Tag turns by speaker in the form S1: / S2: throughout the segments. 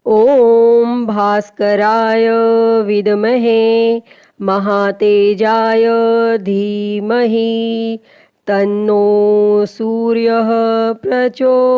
S1: ओम भास्कराय विद्महे महातेजाय धीमहि तन्नो सूर्यः प्रचोदयात्।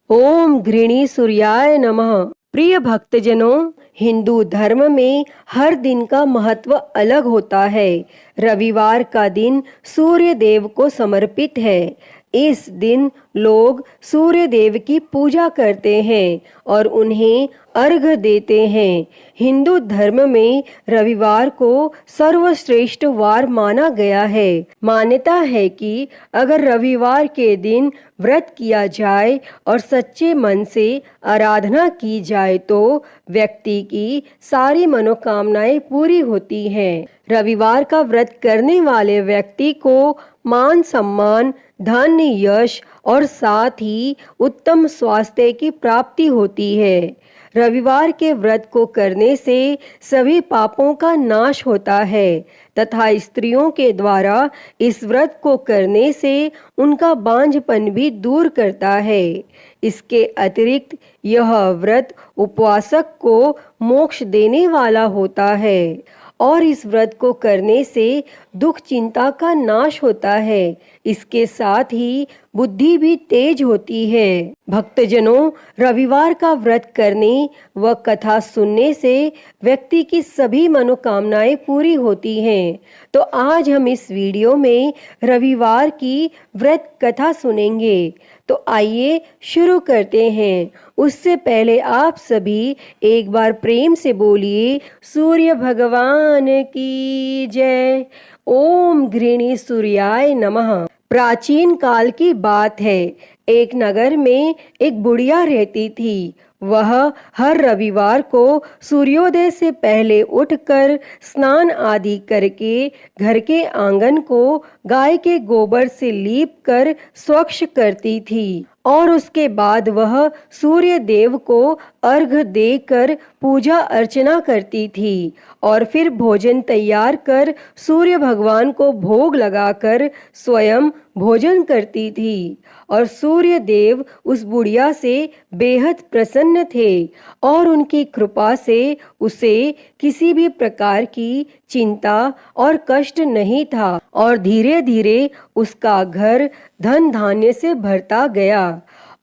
S1: ओम घृणी सूर्याय नमः। प्रिय भक्तजनों, हिंदू धर्म में हर दिन का महत्व अलग होता है। रविवार का दिन सूर्य देव को समर्पित है। इस दिन लोग सूर्य देव की पूजा करते हैं और उन्हें अर्घ्य देते हैं। हिंदू धर्म में रविवार को सर्वश्रेष्ठ वार माना गया है। मान्यता है कि अगर रविवार के दिन व्रत किया जाए और सच्चे मन से आराधना की जाए तो व्यक्ति की सारी मनोकामनाएं पूरी होती हैं। रविवार का व्रत करने वाले व्यक्ति को मान सम्मान, धन, यश और साथ ही उत्तम स्वास्थ्य की प्राप्ति होती है। रविवार के व्रत को करने से सभी पापों का नाश होता है तथा स्त्रियों के द्वारा इस व्रत को करने से उनका बांझपन भी दूर करता है। इसके अतिरिक्त यह व्रत उपवासक को मोक्ष देने वाला होता है और इस व्रत को करने से दुख चिंता का नाश होता है। इसके साथ ही बुद्धि भी तेज होती है। भक्तजनों, रविवार का व्रत करने व कथा सुनने से व्यक्ति की सभी मनोकामनाएं पूरी होती हैं। तो आज हम इस वीडियो में रविवार की व्रत कथा सुनेंगे। तो आइए शुरू करते हैं। उससे पहले आप सभी एक बार प्रेम से बोलिए, सूर्य भगवान की जय। ओम घृणी सूर्याय नमः। प्राचीन काल की बात है। एक नगर में एक बुढ़िया रहती थी। वह हर रविवार को सूर्योदय से पहले उठकर स्नान आदि करके घर के आंगन को गाय के गोबर से लीप कर स्वच्छ करती थी और उसके बाद वह सूर्य देव को अर्घ्य देकर पूजा अर्चना करती थी और फिर भोजन तैयार कर सूर्य भगवान को भोग लगाकर स्वयं भोजन करती थी और सूर्य देव उस बुढ़िया से बेहद प्रसन्न थे और उनकी कृपा से उसे किसी भी प्रकार की चिंता और कष्ट नहीं था और धीरे धीरे उसका घर धन धान्य से भरता गया।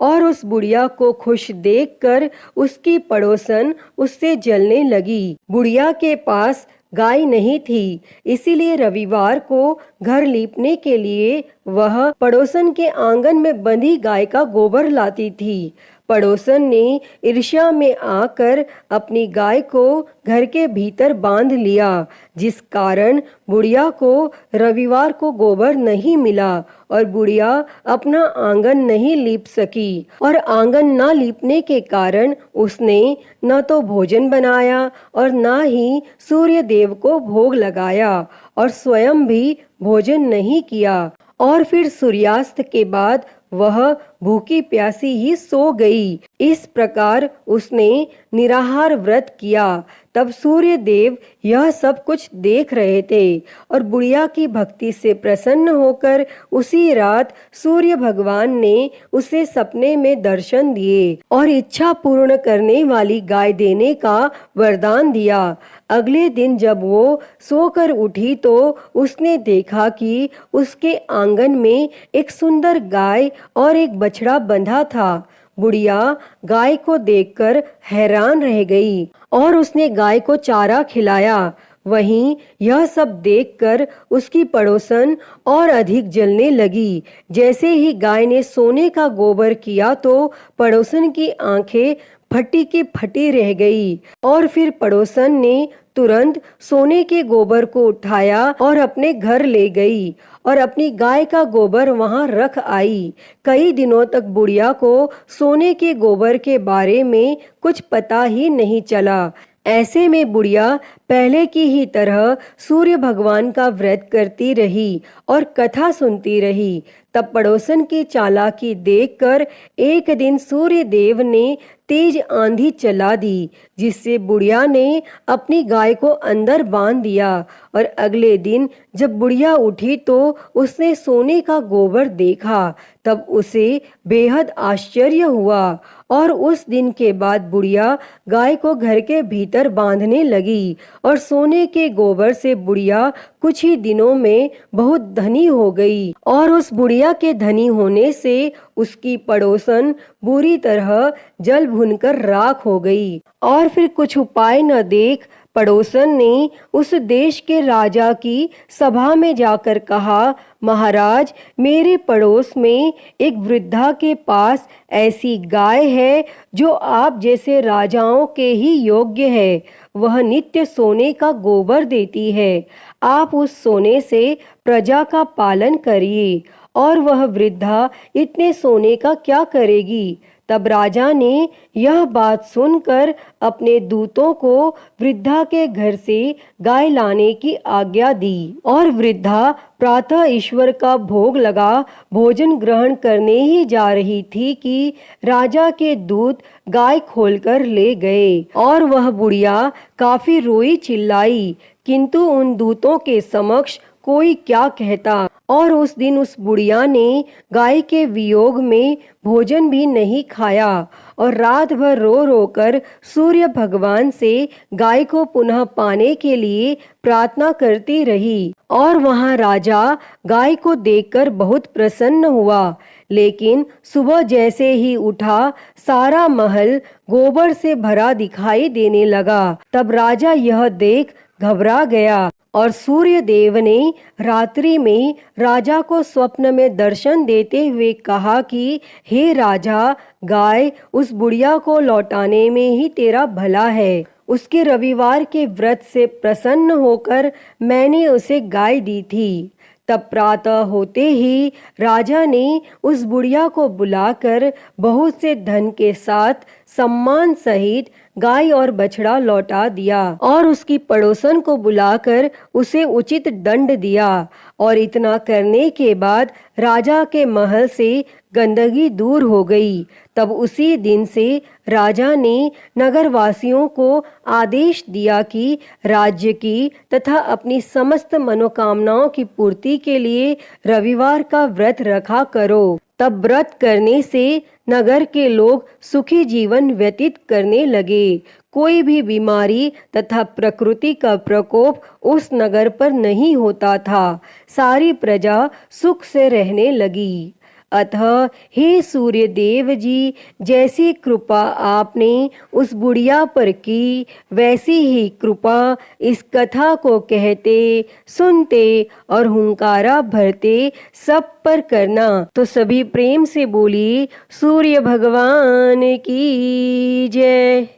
S1: और उस बुढ़िया को खुश देखकर उसकी पड़ोसन उससे जलने लगी। बुढ़िया के पास गाय नहीं थी, इसीलिए रविवार को घर लीपने के लिए वह पड़ोसन के आंगन में बंधी गाय का गोबर लाती थी। पड़ोसन ने ईर्ष्या में आकर अपनी गाय को घर के भीतर बांध लिया, जिस कारण बुढ़िया को रविवार को गोबर नहीं मिला और बुढ़िया अपना आंगन नहीं लीप सकी। और आंगन न लीपने के कारण उसने न तो भोजन बनाया और न ही सूर्य देव को भोग लगाया और स्वयं भी भोजन नहीं किया। और फिर सूर्यास्त के बाद वह भूखी प्यासी ही सो गई। इस प्रकार उसने निराहार व्रत किया। तब सूर्य देव यह सब कुछ देख रहे थे और बुढ़िया की भक्ति से प्रसन्न होकर उसी रात सूर्य भगवान ने उसे सपने में दर्शन दिए और इच्छा पूर्ण करने वाली गाय देने का वरदान दिया। अगले दिन जब वो सोकर उठी तो उसने देखा कि उसके आंगन में एक सुंदर गाय और एक बछड़ा बंधा था। बुढ़िया गाय को देखकर हैरान रह गई और उसने गाय को चारा खिलाया। वहीं यह सब देखकर उसकी पड़ोसन और अधिक जलने लगी। जैसे ही गाय ने सोने का गोबर किया तो पड़ोसन की आंखें फटी की फटी रह गई और फिर पड़ोसन ने तुरंत सोने के गोबर को उठाया और अपने घर ले गई और अपनी गाय का गोबर वहां रख आई। कई दिनों तक बुढ़िया को सोने के गोबर के बारे में कुछ पता ही नहीं चला। ऐसे में बुढ़िया पहले की ही तरह सूर्य भगवान का व्रत करती रही और कथा सुनती रही। तब पड़ोसन की चालाकी देखकर एक दिन सूर्य देव ने तेज आंधी चला दी, जिससे बुढ़िया ने अपनी गाय को अंदर बांध दिया। और अगले दिन जब बुढ़िया उठी तो उसने सोने का गोबर देखा। तब उसे बेहद आश्चर्य हुआ और उस दिन के बाद बुढ़िया गाय को घर के भीतर बांधने लगी और सोने के गोबर से बुढ़िया कुछ ही दिनों में बहुत धनी हो गई। और उस बुढ़िया के धनी होने से उसकी पड़ोसन बुरी तरह जल भुनकर राख हो गई। और फिर कुछ उपाय न देख पड़ोसन ने उस देश के राजा की सभा में जाकर कहा, महाराज, मेरे पड़ोस में एक वृद्धा के पास ऐसी गाय है जो आप जैसे राजाओं के ही योग्य है। वह नित्य सोने का गोबर देती है। आप उस सोने से प्रजा का पालन करिए। और वह वृद्धा इतने सोने का क्या करेगी? तब राजा ने यह बात सुनकर अपने दूतों को वृद्धा के घर से गाय लाने की आज्ञा दी। और वृद्धा प्रातः ईश्वर का भोग लगा भोजन ग्रहण करने ही जा रही थी कि राजा के दूत गाय खोलकर ले गए। और वह बुढ़िया काफी रोई चिल्लाई, किंतु उन दूतों के समक्ष कोई क्या कहता। और उस दिन उस बुढ़िया ने गाय के वियोग में भोजन भी नहीं खाया और रात भर रो रो कर सूर्य भगवान से गाय को पुनः पाने के लिए प्रार्थना करती रही। और वहाँ राजा गाय को देखकर बहुत प्रसन्न हुआ। लेकिन सुबह जैसे ही उठा, सारा महल गोबर से भरा दिखाई देने लगा। तब राजा यह देख घबरा गया और सूर्य देव ने रात्रि में राजा को स्वप्न में दर्शन देते हुए कहा कि हे राजा, गाय उस बुढ़िया को लौटाने में ही तेरा भला है। उसके रविवार के व्रत से प्रसन्न होकर मैंने उसे गाय दी थी। तब प्रातः होते ही राजा ने उस बुढ़िया को बुलाकर बहुत से धन के साथ सम्मान सहित गाय और बछड़ा लौटा दिया और उसकी पड़ोसन को बुलाकर उसे उचित दंड दिया। और इतना करने के बाद राजा के महल से गंदगी दूर हो गई। तब उसी दिन से राजा ने नगरवासियों को आदेश दिया कि राज्य की तथा अपनी समस्त मनोकामनाओं की पूर्ति के लिए रविवार का व्रत रखा करो। तब व्रत करने से नगर के लोग सुखी जीवन व्यतीत करने लगे। कोई भी बीमारी तथा प्रकृति का प्रकोप उस नगर पर नहीं होता था। सारी प्रजा सुख से रहने लगी। अतः हे सूर्य देव जी, जैसी कृपा आपने उस बुढ़िया पर की, वैसी ही कृपा इस कथा को कहते, सुनते और हुंकारा भरते सब पर करना। तो सभी प्रेम से बोली सूर्य भगवान की जय।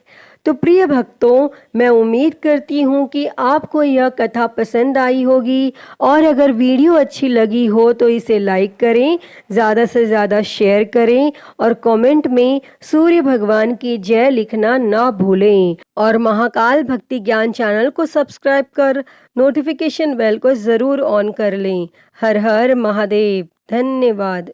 S1: तो प्रिय भक्तों, मैं उम्मीद करती हूँ कि आपको यह कथा पसंद आई होगी और अगर वीडियो अच्छी लगी हो तो इसे लाइक करें, ज़्यादा से ज़्यादा शेयर करें और कमेंट में सूर्य भगवान की जय लिखना ना भूलें। और महाकाल भक्ति ज्ञान चैनल को सब्सक्राइब कर नोटिफिकेशन बेल को ज़रूर ऑन कर लें। हर हर महादेव। धन्यवाद।